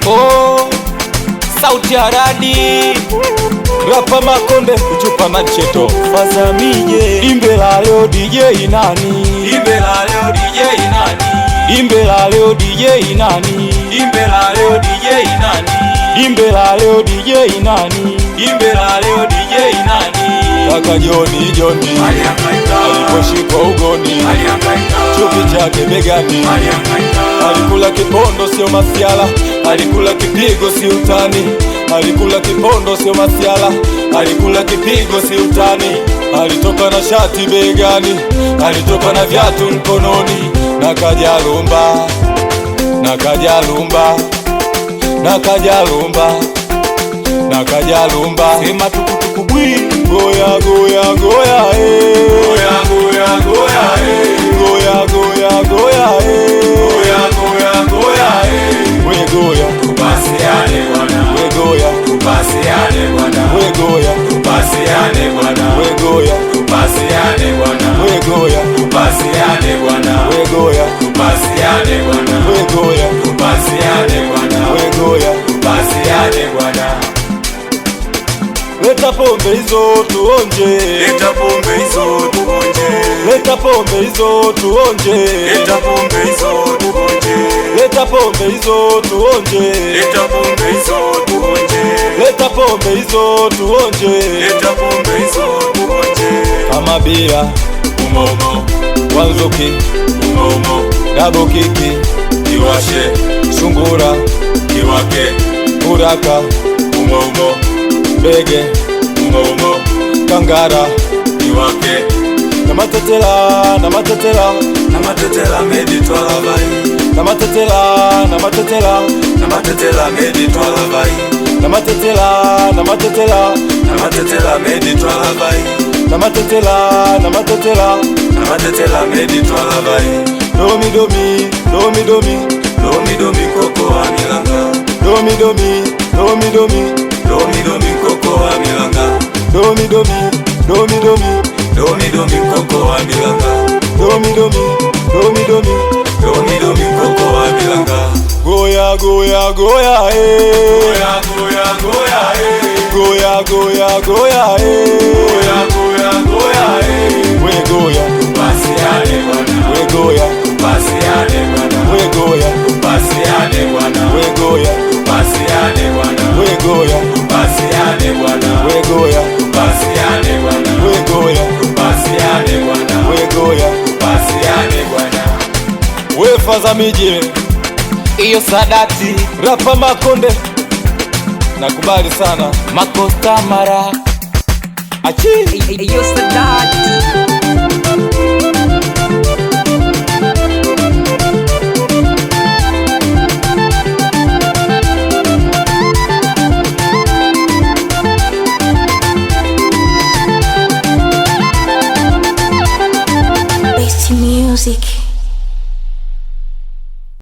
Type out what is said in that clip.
Oh, sauti ya radi Rapa Makonde kuchupa macheto Fazamije Imbe la leo DJ nani? Imbe la leo DJ nani? Imbe la leo DJ nani? Imbe la leo DJ nani? Imbe la leo DJ nani? Imbe la leo DJ nani? Kaka Joni aliposhikwa ugoni, chupi chake begani, alikula kipondo sio masiala, alikula kipigo si utani, alikula kipondo sio masiala, alikula kipigo si utani, alitoka na shati begani, alitoka na viatu mkononi, nakaja lumba, nakaja lumba, nakaja lumba, nakaja lumba, sema tukutuku bwi, goya goya goya goya goya goya goya goya goya goya goya goya we goya kubasiane bwana, we goya kubasiane bwana, we goya kubasiane bwana, we goya kubasiane bwana, we goya kubasiane bwana, we goya kubasiane bwana, we goya kubasiane bwana, we goya kubasiane bwana. Leta pombe hizo tuonje, leta pombe hizo tuonje, leta pombe hizo tuonje, leta pombe hizo tuonje, leta pombe hizo tuonje, leta pombe hizo tuonje, leta pombe hizo tuonje, leta pombe hizo tuonje. Kama bia umomo, Wanzuki umomo, Double Kiki Kiwashe, Sungura Kiwake, Buraka umomo, Bege umomo, Kangara Kiwake, Namatetela, namatetela, namatetela medi twala vai, namatetela, namatetela, namatetela medi twala vai, namatetela, namatetela, namatetela medi twala vai, namatetela, namatetela, namatetela medi twala vai. Domi domi, domi domi, Domi domi koko wa milanga, domi domi, domi domi, domi domi koko wa milanga, domi domi, domi domi, domi domi koko wa milanga, domi domi, domi domi, domi domi koko wa milanga. goya goya goya Goya goya goya goya goya goya goya goya goya we goya kubasiane bwana, we goya kubasiane bwana, we goya kubasiane bwana, we goya kubasiane bwana, we goya kubasiane bwana, we goya kubasiane bwana, we goya kubasiane bwana, we goya kubasiane bwana. we Fazamije iyo Sadati Rapa Makonde nakubali sana Makosta Mara Achi iyo Sadati